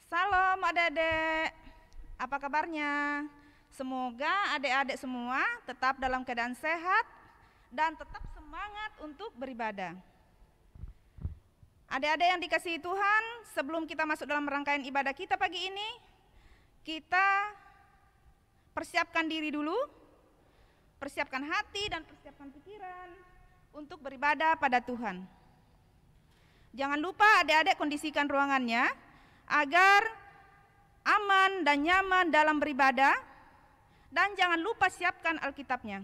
Salam adik-adik, apa kabarnya? Semoga adik-adik semua tetap dalam keadaan sehat dan tetap semangat untuk beribadah. Adik-adik yang dikasihi Tuhan, sebelum kita masuk dalam rangkaian ibadah kita pagi ini, kita persiapkan diri dulu, persiapkan hati dan persiapkan pikiran untuk beribadah pada Tuhan. Jangan lupa adik-adik kondisikan ruangannya agar aman dan nyaman dalam beribadah, dan jangan lupa siapkan Alkitabnya.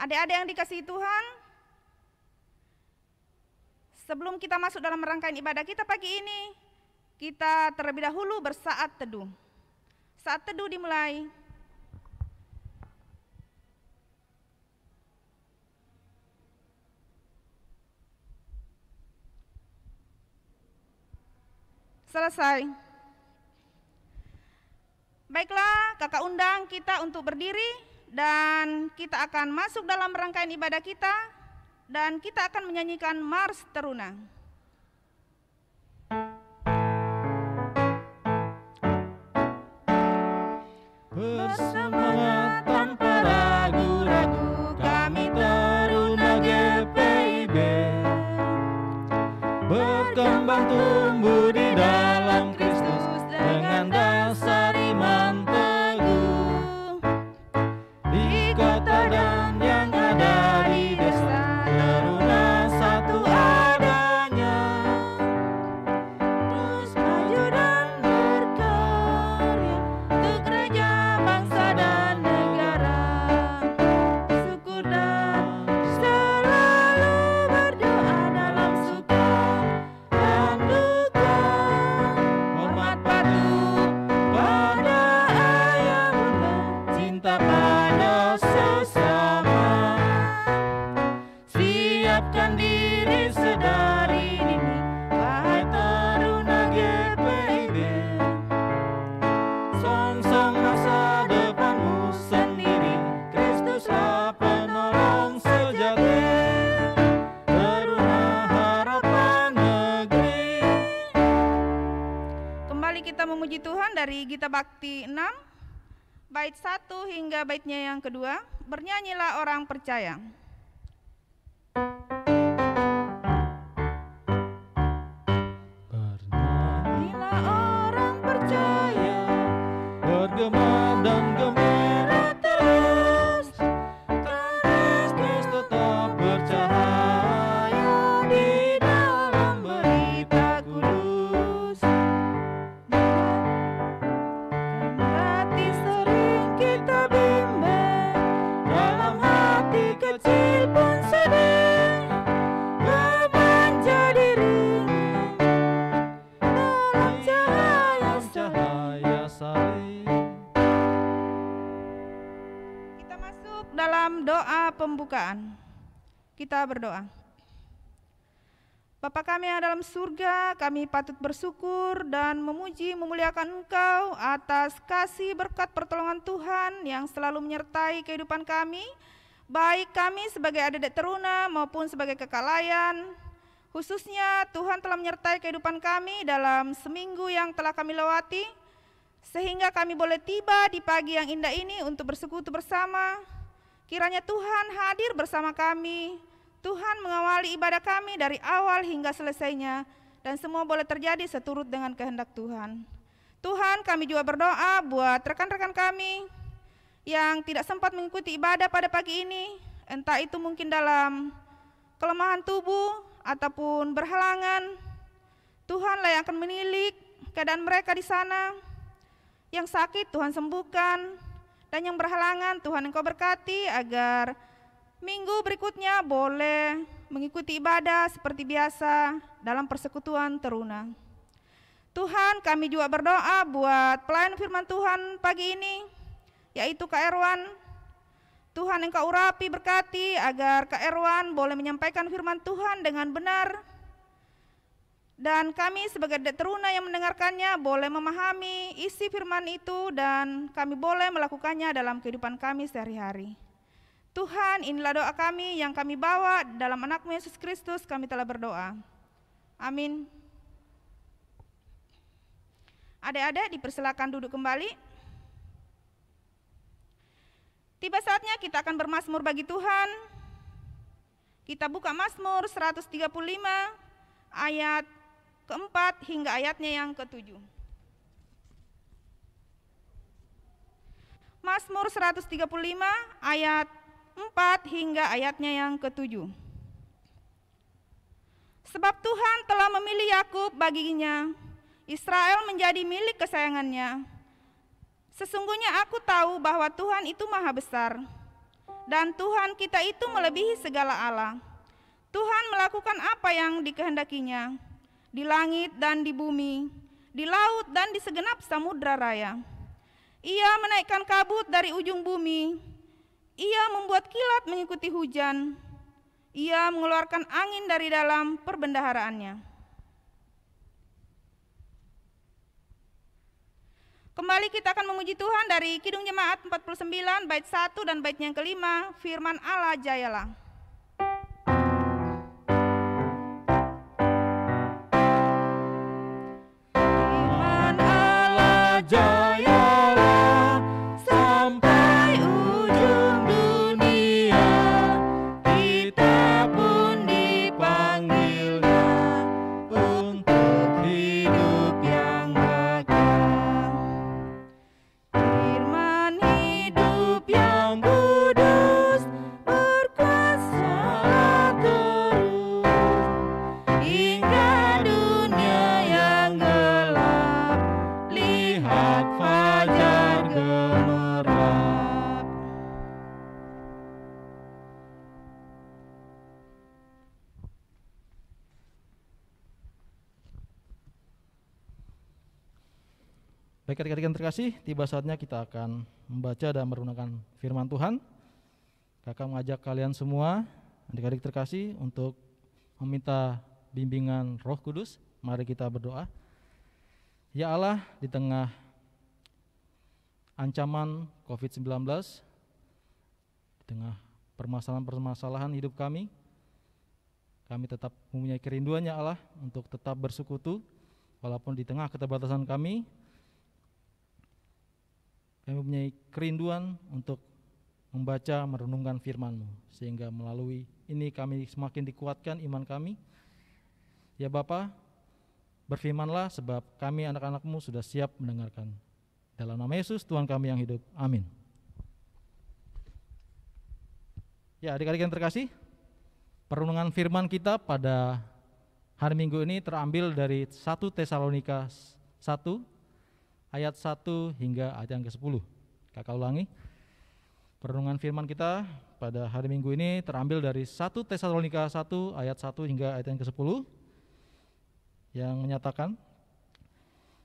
Adik-adik yang dikasihi Tuhan, sebelum kita masuk dalam rangkaian ibadah kita pagi ini, kita terlebih dahulu bersaat teduh. Saat teduh dimulai. Selesai. Baiklah, kakak undang kita untuk berdiri dan kita akan masuk dalam rangkaian ibadah kita dan kita akan menyanyikan Mars Teruna. Bersemangat tanpa ragu-ragu kami Teruna GPIB, berkembang tumbuh di dalam Kristus dengan dasar iman teguh. Di kota dan yang ada di desa, Teruna satu adanya, terus maju dan berkarya untuk gereja, bangsa dan negara. Syukur dan selalu berdoa dalam suka dan duka, hormat patuh pada ayah bunda, cinta pada sesama. Siapkan diri sedari dini, wahai Teruna GPIB. Songsong masa depanmu sendiri, Kristuslah penolong sejati. Teruna harapan negeri. Kembali kita memuji Tuhan dari Gita Bakti 6, bait 1 hingga baitnya yang kedua. Bernyanyilah orang percaya. Bernyanyilah orang percaya, bergema dan gembira terus, Kristus tetap bercahaya di dalam berita kudus. Berarti sering kita bimbang, dalam hati kecil pun sedih, memanja diri dalam cahaya salib. Kita masuk dalam doa pembukaan. Kita berdoa. Bapa kami yang dalam surga, kami patut bersyukur dan memuji memuliakan Engkau atas kasih berkat pertolongan Tuhan yang selalu menyertai kehidupan kami, baik kami sebagai adik-adik Teruna maupun sebagai kekalayan. Khususnya Tuhan telah menyertai kehidupan kami dalam seminggu yang telah kami lewati, sehingga kami boleh tiba di pagi yang indah ini untuk bersekutu bersama. Kiranya Tuhan hadir bersama kami, Tuhan mengawali ibadah kami dari awal hingga selesainya, dan semua boleh terjadi seturut dengan kehendak Tuhan. Tuhan, kami juga berdoa buat rekan-rekan kami yang tidak sempat mengikuti ibadah pada pagi ini, entah itu mungkin dalam kelemahan tubuh ataupun berhalangan. Tuhanlah yang akan menilik keadaan mereka di sana. Yang sakit Tuhan sembuhkan, dan yang berhalangan Tuhan Engkau berkati agar minggu berikutnya boleh mengikuti ibadah seperti biasa dalam persekutuan Teruna. Tuhan, kami juga berdoa buat pelayan firman Tuhan pagi ini, yaitu Kak Erwan. Tuhan Engkau urapi berkati agar Kak Erwan boleh menyampaikan firman Tuhan dengan benar, dan kami sebagai adik Teruna yang mendengarkannya boleh memahami isi firman itu dan kami boleh melakukannya dalam kehidupan kami sehari-hari. Tuhan, inilah doa kami yang kami bawa dalam anak-Mu Yesus Kristus, kami telah berdoa. Amin. Adik-adik dipersilakan duduk kembali. Tiba saatnya kita akan bermazmur bagi Tuhan. Kita buka Mazmur 135 ayat keempat hingga ayatnya yang ke-7. Mazmur 135 ayat 4 hingga ayatnya yang ke-7. Sebab Tuhan telah memilih Yakub baginya, Israel menjadi milik kesayangannya. Sesungguhnya aku tahu bahwa Tuhan itu maha besar, dan Tuhan kita itu melebihi segala Allah. Tuhan melakukan apa yang dikehendakinya, di langit dan di bumi, di laut dan di segenap samudra raya. Ia menaikkan kabut dari ujung bumi, ia membuat kilat mengikuti hujan, ia mengeluarkan angin dari dalam perbendaharaannya. Kembali kita akan memuji Tuhan dari Kidung Jemaat 49 bait 1 dan bait yang kelima, firman Allah jayalah. Firman Allah jayalah sampai ujung dunia, kita pun dipanggilnya untuk hidup yang bahagia. Firman Hidup yang kudus berkuasa terus hingga dunia yang gelap lihat fajar gemerlap. Baik adik-adik yang terkasih, tiba saatnya kita akan membaca dan merenungkan firman Tuhan. Kakak mengajak kalian semua, adik-adik terkasih, untuk meminta bimbingan Roh Kudus. Mari kita berdoa. Ya Allah, di tengah ancaman COVID-19, di tengah permasalahan-permasalahan hidup kami tetap mempunyai kerinduan ya Allah untuk tetap bersekutu, walaupun di tengah keterbatasan kami mempunyai kerinduan untuk membaca, merenungkan firman-Mu, sehingga melalui ini kami semakin dikuatkan iman kami. Ya Bapa, berfirmanlah sebab kami anak-anak-Mu sudah siap mendengarkan. Dalam nama Yesus Tuhan kami yang hidup, amin. Ya adik-adik yang terkasih, perenungan firman kita pada hari Minggu ini terambil dari 1 Tesalonika 1 ayat 1 hingga ayat yang ke-10. Kakak ulangi. Perenungan firman kita pada hari Minggu ini terambil dari 1 Tesalonika 1 ayat 1 hingga ayat yang ke-10 yang menyatakan,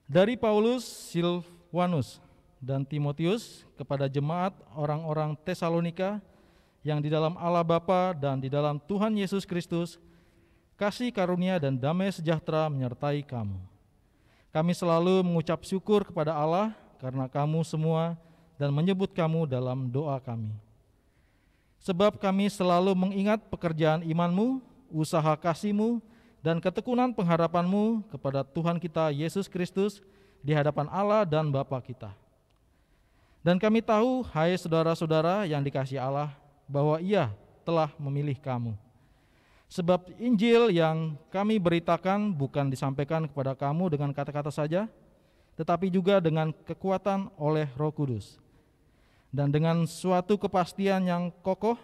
dari Paulus, Silvanus, dan Timotius kepada jemaat orang-orang Tesalonika yang di dalam Allah Bapa dan di dalam Tuhan Yesus Kristus, kasih karunia dan damai sejahtera menyertai kamu. Kami selalu mengucap syukur kepada Allah karena kamu semua dan menyebut kamu dalam doa kami. Sebab kami selalu mengingat pekerjaan imanmu, usaha kasihmu, dan ketekunan pengharapanmu kepada Tuhan kita Yesus Kristus di hadapan Allah dan Bapa kita. Dan kami tahu, hai saudara-saudara yang dikasihi Allah, bahwa Ia telah memilih kamu. Sebab Injil yang kami beritakan bukan disampaikan kepada kamu dengan kata-kata saja, tetapi juga dengan kekuatan oleh Roh Kudus. Dan dengan suatu kepastian yang kokoh,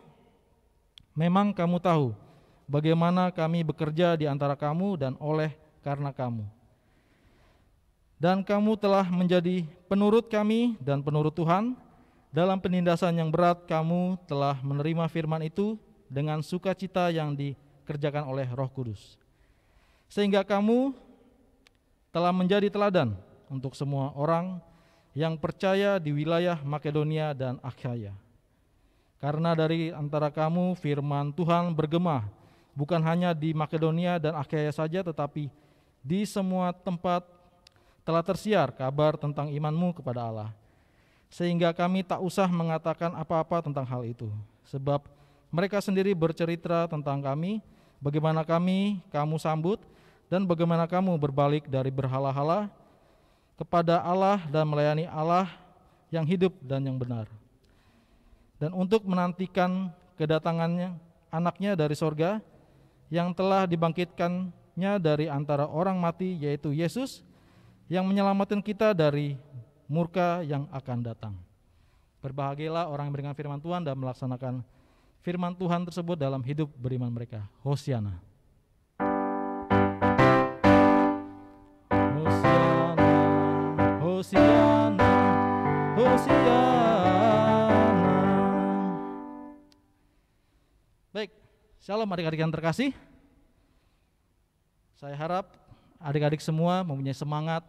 memang kamu tahu bagaimana kami bekerja di antara kamu dan oleh karena kamu. Dan kamu telah menjadi penurut kami dan penurut Tuhan. Dalam penindasan yang berat kamu telah menerima firman itu dengan sukacita yang dikerjakan oleh Roh Kudus. Sehingga kamu telah menjadi teladan untuk semua orang yang percaya di wilayah Makedonia dan Akhaya. Karena dari antara kamu firman Tuhan bergema, bukan hanya di Makedonia dan Akhaya saja, tetapi di semua tempat telah tersiar kabar tentang imanmu kepada Allah. Sehingga kami tak usah mengatakan apa-apa tentang hal itu, sebab mereka sendiri bercerita tentang kami, bagaimana kamu sambut, dan bagaimana kamu berbalik dari berhala-hala kepada Allah dan melayani Allah yang hidup dan yang benar. Dan untuk menantikan kedatangannya anaknya dari sorga yang telah dibangkitkannya dari antara orang mati, yaitu Yesus, yang menyelamatkan kita dari murka yang akan datang. Berbahagialah orang yang mendengar firman Tuhan dan melaksanakan firman Tuhan tersebut dalam hidup beriman mereka. Hosiana. Hosiana, Hosiana, Hosiana. Baik, shalom adik-adik yang terkasih. Saya harap adik-adik semua mempunyai semangat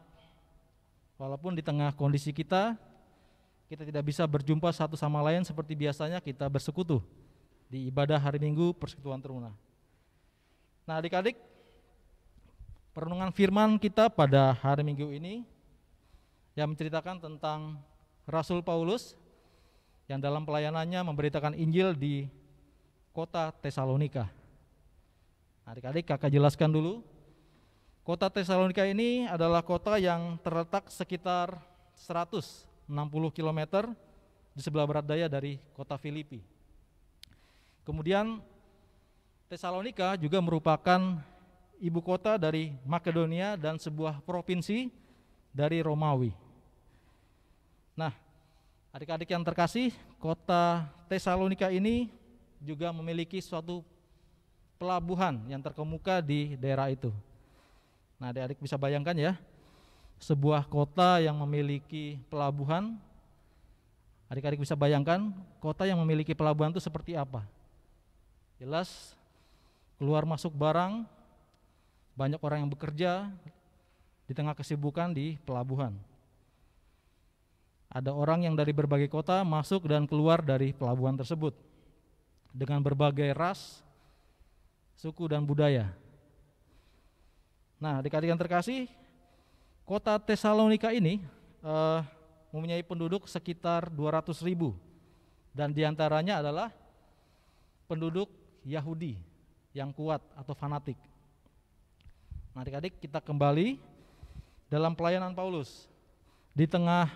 walaupun di tengah kondisi kita tidak bisa berjumpa satu sama lain seperti biasanya kita bersekutu di ibadah hari Minggu Persekutuan Teruna. Nah adik-adik, perenungan firman kita pada hari Minggu ini yang menceritakan tentang Rasul Paulus yang dalam pelayanannya memberitakan Injil di kota Tesalonika. Adik-adik, kakak jelaskan dulu. Kota Tesalonika ini adalah kota yang terletak sekitar 160 km di sebelah barat daya dari kota Filipi. Kemudian Tesalonika juga merupakan ibu kota dari Makedonia dan sebuah provinsi dari Romawi. Nah, adik-adik yang terkasih, kota Tesalonika ini juga memiliki suatu pelabuhan yang terkemuka di daerah itu. Nah, adik-adik bisa bayangkan ya, sebuah kota yang memiliki pelabuhan. Adik-adik bisa bayangkan kota yang memiliki pelabuhan itu seperti apa? Jelas keluar masuk barang, banyak orang yang bekerja di tengah kesibukan di pelabuhan. Ada orang yang dari berbagai kota masuk dan keluar dari pelabuhan tersebut dengan berbagai ras, suku dan budaya. Nah, adik-adik yang terkasih, kota Tesalonika ini mempunyai penduduk sekitar 200.000 dan diantaranya adalah penduduk Yahudi yang kuat atau fanatik. Nah, adik-adik, kita kembali dalam pelayanan Paulus. Di tengah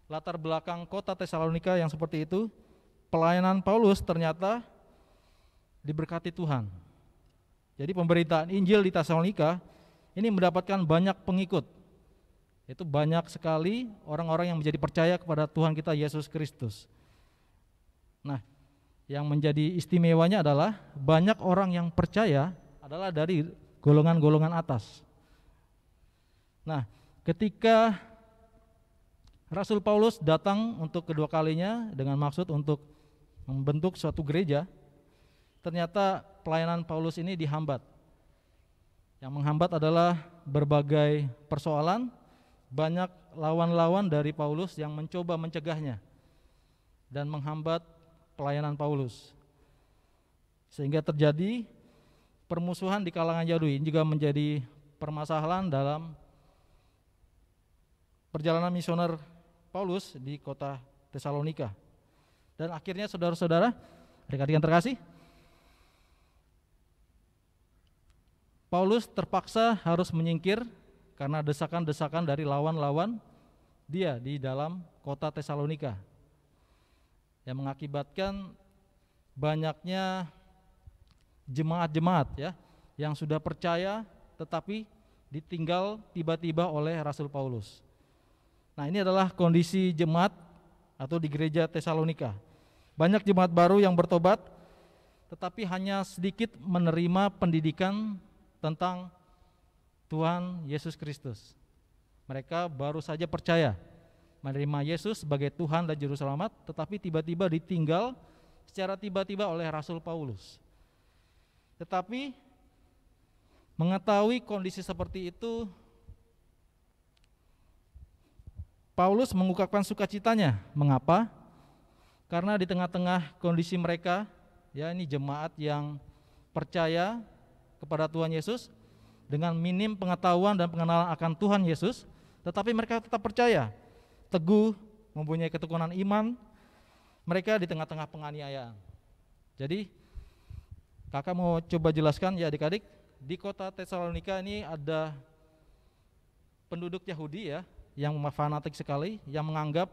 latar belakang kota Tesalonika yang seperti itu, pelayanan Paulus ternyata diberkati Tuhan. Jadi pemberitaan Injil di Tesalonika ini mendapatkan banyak pengikut. Itu banyak sekali orang-orang yang menjadi percaya kepada Tuhan kita Yesus Kristus. Nah, yang menjadi istimewanya adalah banyak orang yang percaya adalah dari golongan-golongan atas. Nah, ketika Rasul Paulus datang untuk kedua kalinya dengan maksud untuk membentuk suatu gereja, ternyata pelayanan Paulus ini dihambat. Yang menghambat adalah berbagai persoalan, banyak lawan-lawan dari Paulus yang mencoba mencegahnya dan menghambat pelayanan Paulus. Sehingga terjadi permusuhan di kalangan Yahudi. Ini juga menjadi permasalahan dalam perjalanan misioner Paulus di kota Tesalonika. Dan akhirnya saudara-saudara, adik-adik yang terkasih, Paulus terpaksa harus menyingkir karena desakan-desakan dari lawan-lawan dia di dalam kota Tesalonika yang mengakibatkan banyaknya jemaat-jemaat ya yang sudah percaya tetapi ditinggal tiba-tiba oleh Rasul Paulus. Nah, ini adalah kondisi jemaat atau di gereja Tesalonika. Banyak jemaat baru yang bertobat tetapi hanya sedikit menerima pendidikan tentang Tuhan Yesus Kristus. Mereka baru saja percaya menerima Yesus sebagai Tuhan dan Juru Selamat, tetapi tiba-tiba ditinggal secara tiba-tiba oleh Rasul Paulus. Tetapi mengetahui kondisi seperti itu, Paulus mengungkapkan sukacitanya. Mengapa? Karena di tengah-tengah kondisi mereka, ya ini jemaat yang percaya kepada Tuhan Yesus dengan minim pengetahuan dan pengenalan akan Tuhan Yesus, tetapi mereka tetap percaya, teguh, mempunyai ketekunan iman. Mereka di tengah-tengah penganiayaan. Jadi kakak mau coba jelaskan ya adik-adik, di kota Tesalonika ini ada penduduk Yahudi ya, yang fanatik sekali, yang menganggap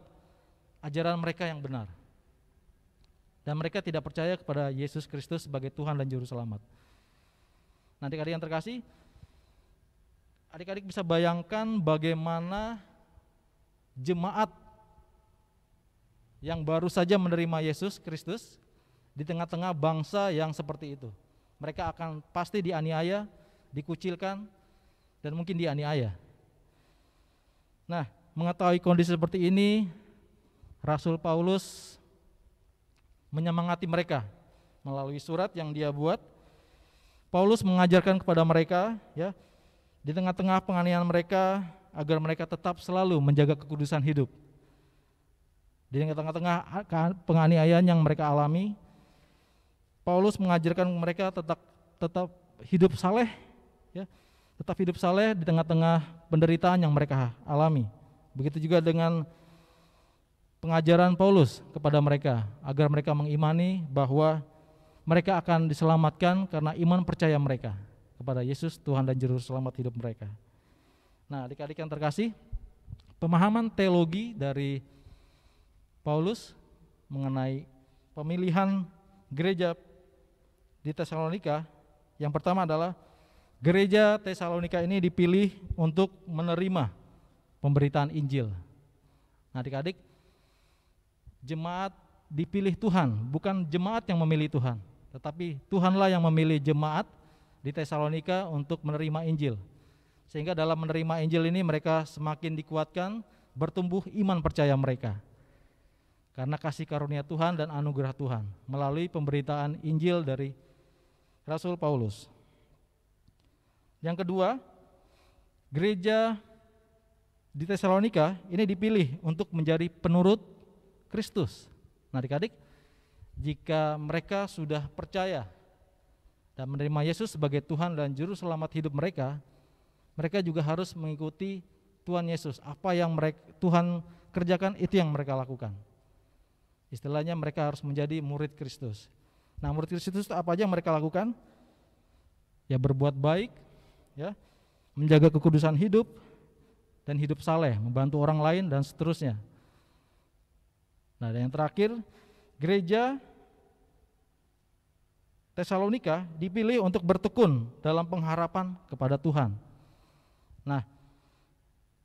ajaran mereka yang benar. Dan mereka tidak percaya kepada Yesus Kristus sebagai Tuhan dan Juru Selamat. Nah, adik-adik yang terkasih, adik-adik bisa bayangkan bagaimana jemaat yang baru saja menerima Yesus Kristus di tengah-tengah bangsa yang seperti itu. Mereka akan pasti dianiaya, dikucilkan, dan mungkin dianiaya. Nah, mengetahui kondisi seperti ini, Rasul Paulus menyemangati mereka melalui surat yang dia buat. Paulus mengajarkan kepada mereka ya, di tengah-tengah penganiayaan mereka agar mereka tetap selalu menjaga kekudusan hidup. Di tengah-tengah penganiayaan yang mereka alami, Paulus mengajarkan mereka tetap hidup saleh ya, tetap hidup saleh di tengah-tengah penderitaan yang mereka alami. Begitu juga dengan pengajaran Paulus kepada mereka agar mereka mengimani bahwa mereka akan diselamatkan karena iman percaya mereka kepada Yesus Tuhan dan Juru Selamat hidup mereka. Nah, adik-adik yang terkasih, pemahaman teologi dari Paulus mengenai pemilihan gereja di Tesalonika, yang pertama adalah gereja Tesalonika ini dipilih untuk menerima pemberitaan Injil. Nah, adik-adik, jemaat dipilih Tuhan, bukan jemaat yang memilih Tuhan, tetapi Tuhanlah yang memilih jemaat di Tesalonika untuk menerima Injil. Sehingga dalam menerima Injil ini mereka semakin dikuatkan, bertumbuh iman percaya mereka. Karena kasih karunia Tuhan dan anugerah Tuhan melalui pemberitaan Injil dari Rasul Paulus. Yang kedua, gereja di Tesalonika ini dipilih untuk menjadi penurut Kristus. Nah, adik-adik, jika mereka sudah percaya dan menerima Yesus sebagai Tuhan dan Juru Selamat hidup mereka, mereka juga harus mengikuti Tuhan Yesus. Apa yang Tuhan kerjakan, itu yang mereka lakukan. Istilahnya mereka harus menjadi murid Kristus. Nah, murid Kristus itu apa aja yang mereka lakukan? Ya, berbuat baik, ya, menjaga kekudusan hidup, dan hidup saleh, membantu orang lain, dan seterusnya. Nah, dan yang terakhir, gereja Tesalonika dipilih untuk bertekun dalam pengharapan kepada Tuhan. Nah,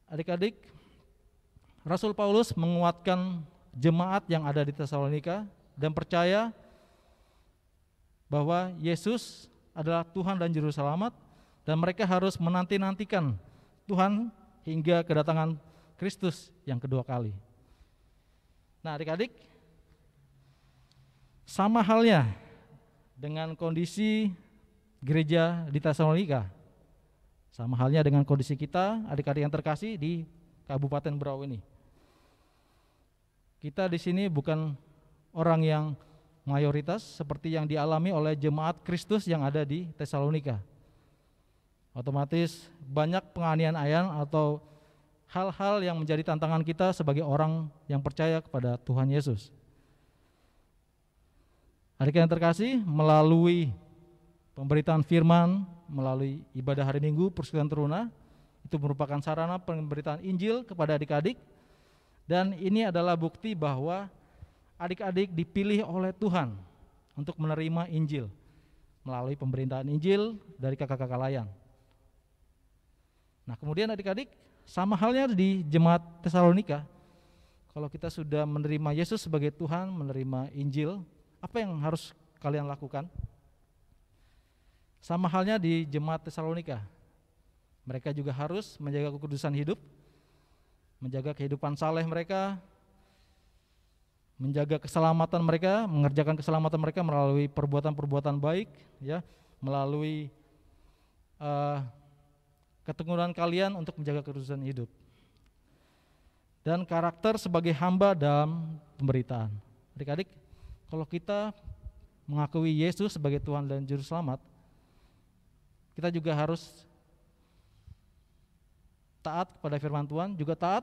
adik-adik, Rasul Paulus menguatkan jemaat yang ada di Tesalonika dan percaya bahwa Yesus adalah Tuhan dan Juru Selamat, dan mereka harus menanti-nantikan Tuhan hingga kedatangan Kristus yang kedua kali. Nah, adik-adik, sama halnya dengan kondisi gereja di Tesalonika, sama halnya dengan kondisi kita, adik-adik yang terkasih di Kabupaten Berau ini. Kita di sini bukan orang yang mayoritas seperti yang dialami oleh jemaat Kristus yang ada di Tesalonika. Otomatis banyak penganiayaan atau hal-hal yang menjadi tantangan kita sebagai orang yang percaya kepada Tuhan Yesus. Adik yang terkasih, melalui pemberitaan firman, melalui ibadah hari Minggu, persekutuan teruna, itu merupakan sarana pemberitaan Injil kepada adik-adik, dan ini adalah bukti bahwa adik-adik dipilih oleh Tuhan untuk menerima Injil melalui pemberitaan Injil dari kakak-kakak layan. Nah, kemudian adik-adik, sama halnya di jemaat Tesalonika, kalau kita sudah menerima Yesus sebagai Tuhan, menerima Injil, apa yang harus kalian lakukan? Sama halnya di jemaat Tesalonika, mereka juga harus menjaga kekudusan hidup, menjaga kehidupan saleh mereka, menjaga keselamatan mereka, mengerjakan keselamatan mereka melalui perbuatan-perbuatan baik, ya, melalui ketekunan kalian untuk menjaga kekudusan hidup, dan karakter sebagai hamba dalam pemberitaan. Adik-adik, kalau kita mengakui Yesus sebagai Tuhan dan Juru Selamat, kita juga harus taat kepada firman Tuhan, juga taat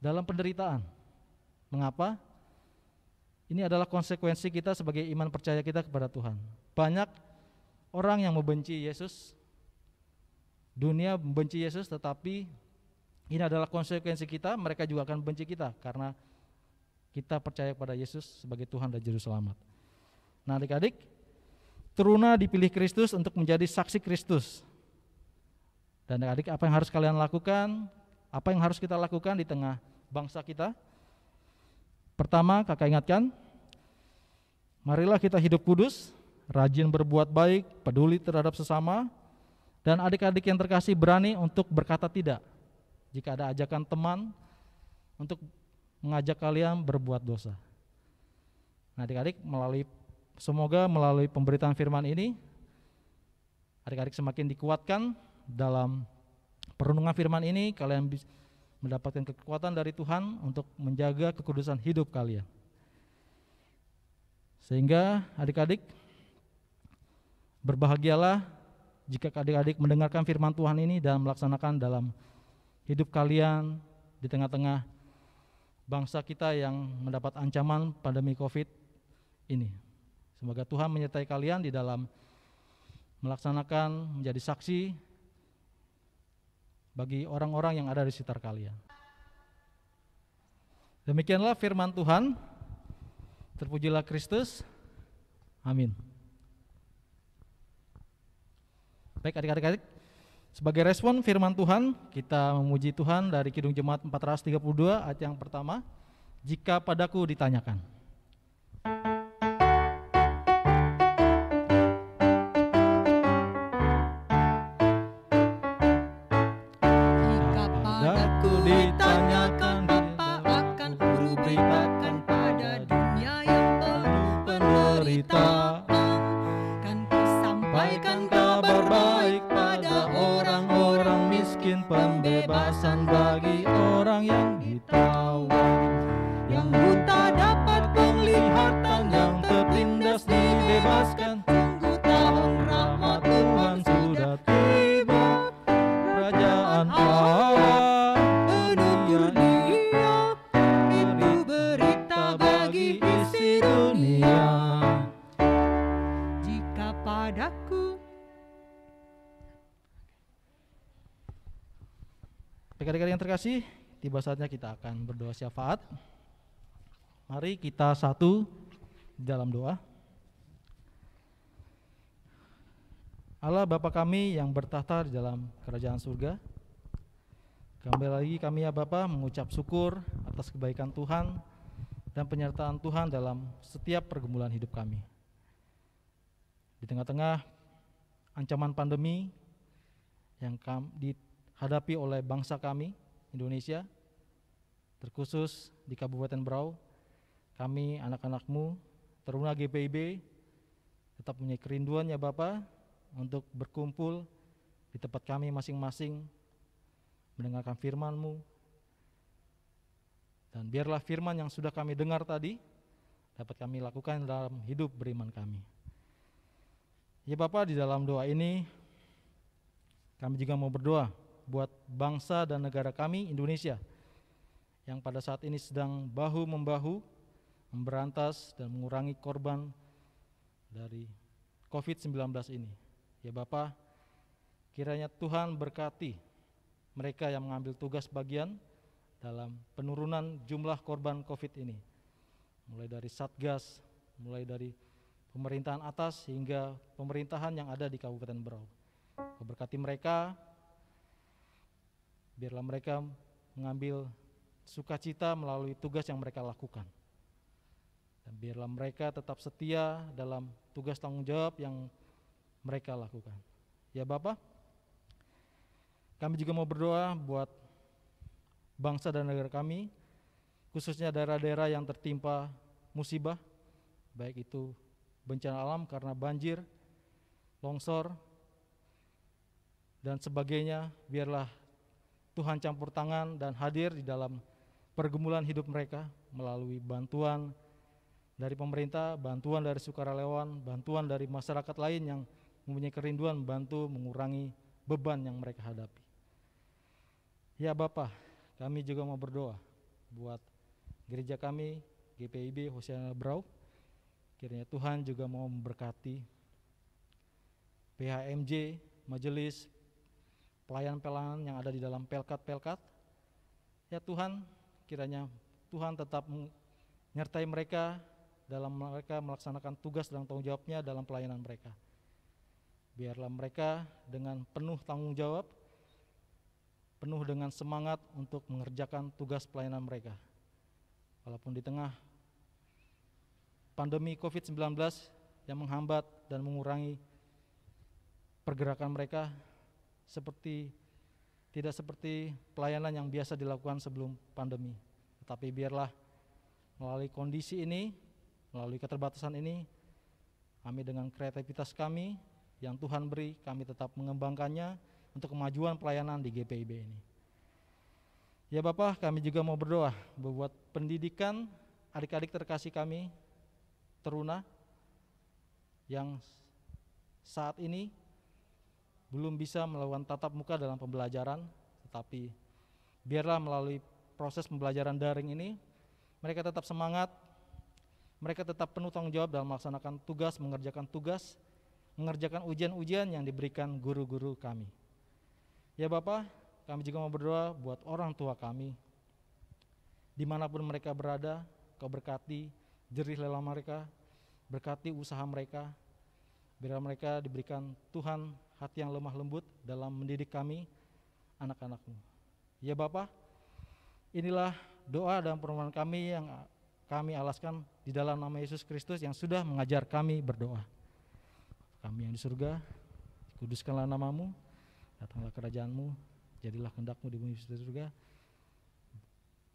dalam penderitaan. Mengapa? Ini adalah konsekuensi kita sebagai iman percaya kita kepada Tuhan. Banyak orang yang membenci Yesus, dunia membenci Yesus, tetapi Ini adalah konsekuensi kita, mereka juga akan benci kita karena kita percaya kepada Yesus sebagai Tuhan dan Juru Selamat. Nah adik-adik, teruna dipilih Kristus untuk menjadi saksi Kristus. Dan adik-adik, apa yang harus kalian lakukan? Apa yang harus kita lakukan di tengah bangsa kita? Pertama, kakak ingatkan, marilah kita hidup kudus, rajin berbuat baik, peduli terhadap sesama, dan adik-adik yang terkasih berani untuk berkata tidak jika ada ajakan teman untuk mengajak kalian berbuat dosa. Nah adik-adik, semoga melalui pemberitaan firman ini adik-adik semakin dikuatkan dalam perenungan firman ini, kalian bisa mendapatkan kekuatan dari Tuhan untuk menjaga kekudusan hidup kalian. Sehingga adik-adik berbahagialah jika adik-adik mendengarkan firman Tuhan ini dan melaksanakan dalam hidup kalian di tengah-tengah bangsa kita yang mendapat ancaman pandemi COVID ini. Semoga Tuhan menyertai kalian di dalam melaksanakan menjadi saksi bagi orang-orang yang ada di sekitar kalian. Demikianlah firman Tuhan. Terpujilah Kristus. Amin. Baik adik-adik, sebagai respon firman Tuhan, kita memuji Tuhan dari Kidung Jemaat 432 ayat yang pertama. Jika padaku ditanyakan. Jika padaku ditanyakan, Bapa akan kuberitakan pada dunia yang penuh penderitaan. Kan ku sampaikan kabar baik pada orang-orang miskin, pembebasan bagi orang yang ditawan, yang buta dapat penglihatan, yang tertindas dibebaskan. Tunggu tahun rahmat Tuhan sudah tiba, kerajaan Allah penuh kurnia, itu berita bagi isi dunia. Jika padaku. Baik adik-adik yang terkasih, tiba saatnya kita akan berdoa syafaat. Mari kita satu di dalam doa. Allah Bapa kami yang bertahta di dalam kerajaan surga, kembali lagi kami ya Bapa mengucap syukur atas kebaikan Tuhan dan penyertaan Tuhan dalam setiap pergumulan hidup kami. Di tengah-tengah ancaman pandemi yang dihadapi oleh bangsa kami, Indonesia, terkhusus di Kabupaten Berau, kami anak-anak-Mu, teruna GPIB, tetap punya kerinduan ya Bapa untuk berkumpul di tempat kami masing-masing, mendengarkan firman-Mu, dan biarlah firman yang sudah kami dengar tadi dapat kami lakukan dalam hidup beriman kami. Ya Bapa, di dalam doa ini kami juga mau berdoa buat bangsa dan negara kami, Indonesia, yang pada saat ini sedang bahu-membahu memberantas dan mengurangi korban dari COVID-19 ini. Ya Bapa, kiranya Tuhan berkati mereka yang mengambil tugas bagian dalam penurunan jumlah korban COVID ini, mulai dari Satgas, mulai dari pemerintahan atas hingga pemerintahan yang ada di Kabupaten Berau. Kau berkati mereka, biarlah mereka mengambil sukacita melalui tugas yang mereka lakukan. Dan biarlah mereka tetap setia dalam tugas tanggung jawab yang mereka lakukan. Ya Bapa, kami juga mau berdoa buat bangsa dan negara kami, khususnya daerah-daerah yang tertimpa musibah, baik itu bencana alam karena banjir, longsor, dan sebagainya. Biarlah Tuhan campur tangan dan hadir di dalam pergumulan hidup mereka melalui bantuan dari pemerintah, bantuan dari sukarelawan, bantuan dari masyarakat lain yang mempunyai kerinduan membantu mengurangi beban yang mereka hadapi. Ya Bapa, kami juga mau berdoa buat gereja kami, GPIB Hosiana Berau. Kiranya Tuhan juga mau memberkati PHMJ, majelis pelayan-pelayan yang ada di dalam pelkat-pelkat, Ya Tuhan, kiranya Tuhan tetap menyertai mereka dalam mereka melaksanakan tugas dan tanggung jawabnya dalam pelayanan mereka. Biarlah mereka dengan penuh tanggung jawab, penuh dengan semangat untuk mengerjakan tugas pelayanan mereka. Walaupun di tengah pandemi COVID-19 yang menghambat dan mengurangi pergerakan mereka, tidak seperti pelayanan yang biasa dilakukan sebelum pandemi. Tetapi biarlah melalui kondisi ini, melalui keterbatasan ini, kami dengan kreativitas kami yang Tuhan beri, kami tetap mengembangkannya untuk kemajuan pelayanan di GPIB ini. Ya Bapak, kami juga mau berdoa buat pendidikan adik-adik terkasih kami, teruna, yang saat ini belum bisa melakukan tatap muka dalam pembelajaran, tetapi biarlah melalui proses pembelajaran daring ini, mereka tetap semangat, mereka tetap penuh tanggung jawab dalam melaksanakan tugas, mengerjakan ujian-ujian yang diberikan guru-guru kami. Ya Bapak, kami juga mau berdoa buat orang tua kami, dimanapun mereka berada, Kau berkati jerih lelah mereka, berkati usaha mereka, biar mereka diberikan Tuhan hati yang lemah lembut dalam mendidik kami, anak-anak-Mu. Ya Bapa, inilah doa dan permohonan kami yang kami alaskan di dalam nama Yesus Kristus yang sudah mengajar kami berdoa. Kami yang di surga, kuduskanlah nama-Mu, datanglah kerajaan-Mu, jadilah kehendak-Mu di bumi seperti di surga.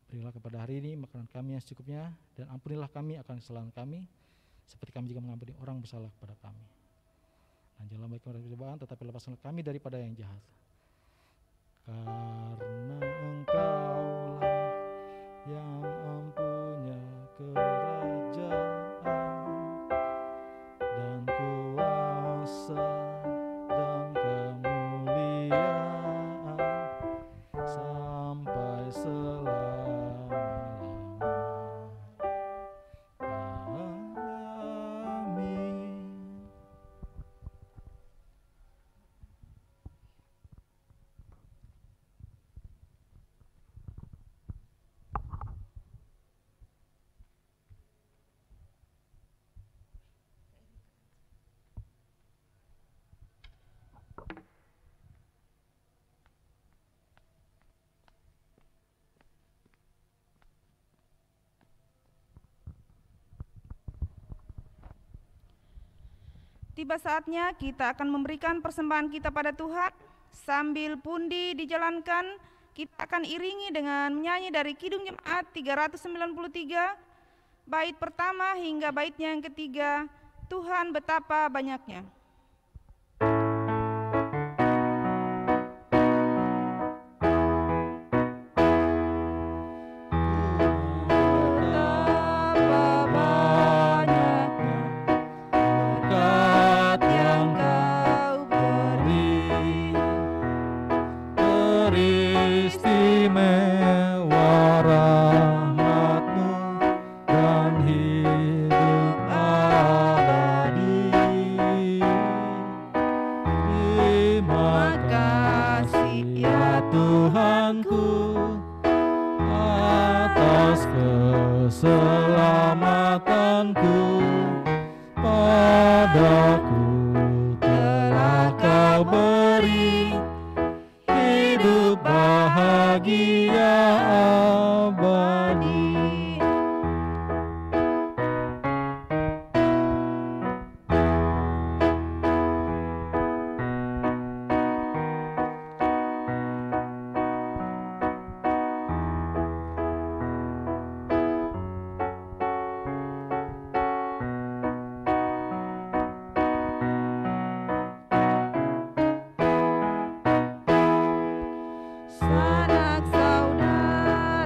Berilah kepada hari ini makanan kami yang secukupnya, dan ampunilah kami akan kesalahan kami, seperti kami juga mengampuni orang bersalah kepada kami. Dan janganlah baik kepada pencobaan, tetapi lepaskanlah kami daripada yang jahat. Karena Engkaulah yang empunya kerajaan dan kuasa dan kemuliaan sampai selama-lamanya. Amin. Tiba saatnya kita akan memberikan persembahan kita pada Tuhan. Sambil pundi dijalankan, kita akan iringi dengan menyanyi dari Kidung Jemaat 393, bait pertama hingga baitnya yang ketiga, Tuhan betapa banyaknya. Sanak saudara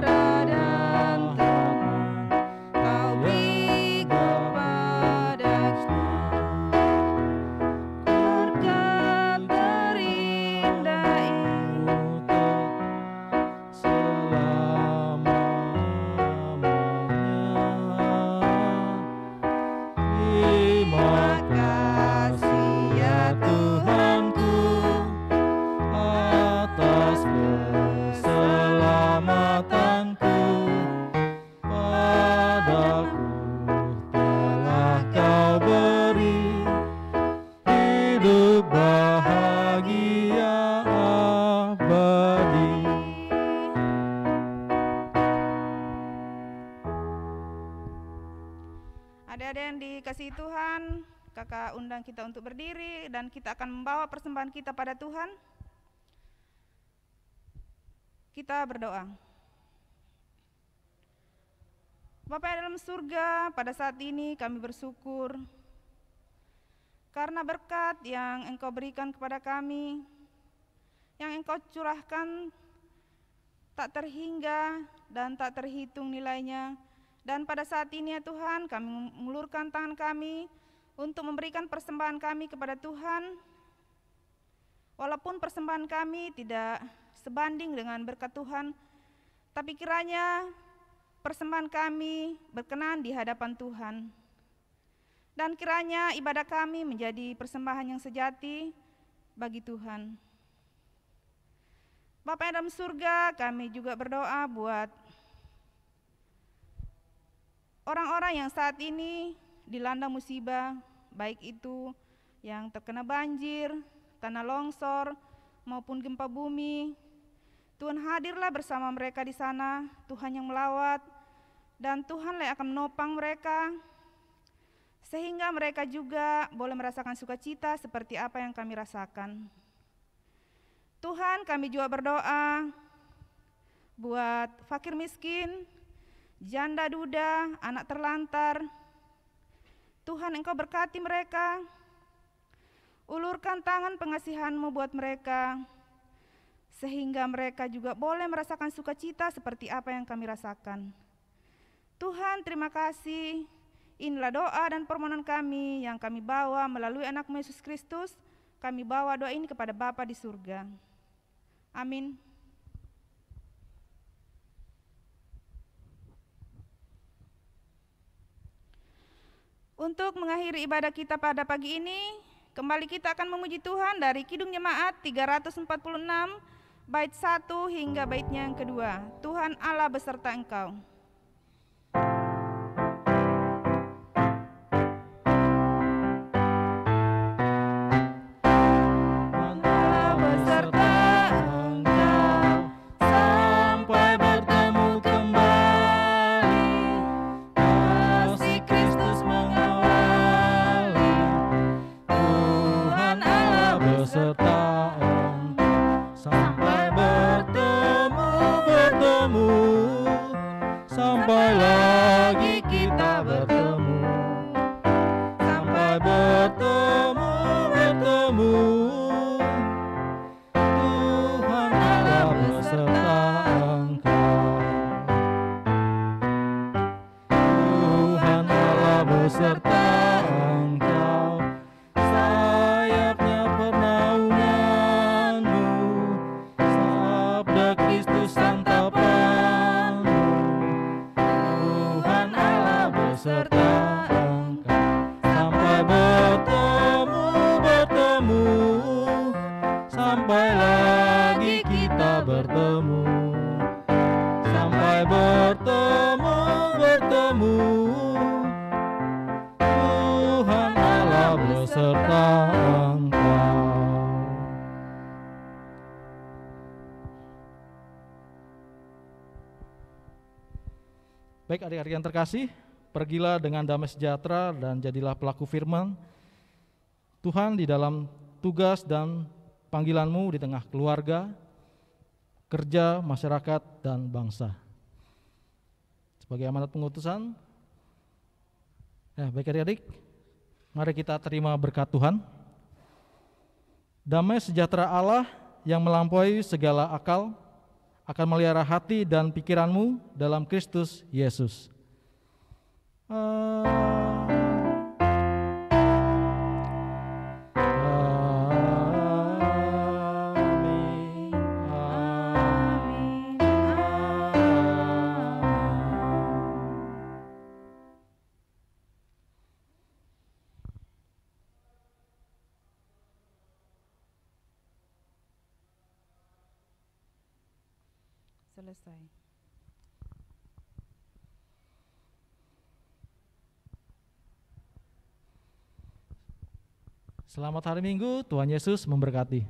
hidup bahagia abadi. Adik-adik yang dikasihi Tuhan, kakak undang kita untuk berdiri dan kita akan membawa persembahan kita pada Tuhan. Kita berdoa. Bapa yang dalam surga, pada saat ini kami bersyukur karena berkat yang Engkau berikan kepada kami, yang Engkau curahkan tak terhingga dan tak terhitung nilainya. Dan pada saat ini ya Tuhan, kami mengulurkan tangan kami untuk memberikan persembahan kami kepada Tuhan. Walaupun persembahan kami tidak sebanding dengan berkat Tuhan, tapi kiranya persembahan kami berkenan di hadapan Tuhan. Dan kiranya ibadah kami menjadi persembahan yang sejati bagi Tuhan. Bapa yang dalam surga, kami juga berdoa buat orang-orang yang saat ini dilanda musibah, baik itu yang terkena banjir, tanah longsor, maupun gempa bumi. Tuhan hadirlah bersama mereka di sana, Tuhan yang melawat, dan Tuhanlah yang akan menopang mereka, sehingga mereka juga boleh merasakan sukacita seperti apa yang kami rasakan. Tuhan, kami juga berdoa buat fakir miskin, janda duda, anak terlantar. Tuhan, Engkau berkati mereka, ulurkan tangan pengasihan-Mu buat mereka, sehingga mereka juga boleh merasakan sukacita seperti apa yang kami rasakan. Tuhan, terima kasih. Inilah doa dan permohonan kami yang kami bawa melalui anak-Mu Yesus Kristus. Kami bawa doa ini kepada Bapa di surga. Amin. Untuk mengakhiri ibadah kita pada pagi ini, kembali kita akan memuji Tuhan dari Kidung Jemaat 346, bait 1 hingga baitnya yang kedua. Tuhan Allah beserta engkau. Sampai lagi kita bertemu, sampai bertemu, Tuhan Allah beserta engkau. Tuhan Allah beserta engkau, sayapnya pernaunganmu, sabda Kristus santapanmu. Tuhan Allah beserta engkau, sampai bertemu, sampai lagi kita bertemu, sampai bertemu, Tuhan Allah beserta engkau. Baik adik-adik yang terkasih, pergilah dengan damai sejahtera dan jadilah pelaku firman Tuhan di dalam tugas dan panggilanmu di tengah keluarga, kerja, masyarakat, dan bangsa. Sebagai amanat pengutusan, baik adik-adik, mari kita terima berkat Tuhan. Damai sejahtera Allah yang melampaui segala akal akan melihara hati dan pikiranmu dalam Kristus Yesus. Selesai. Selamat hari Minggu, Tuhan Yesus memberkati.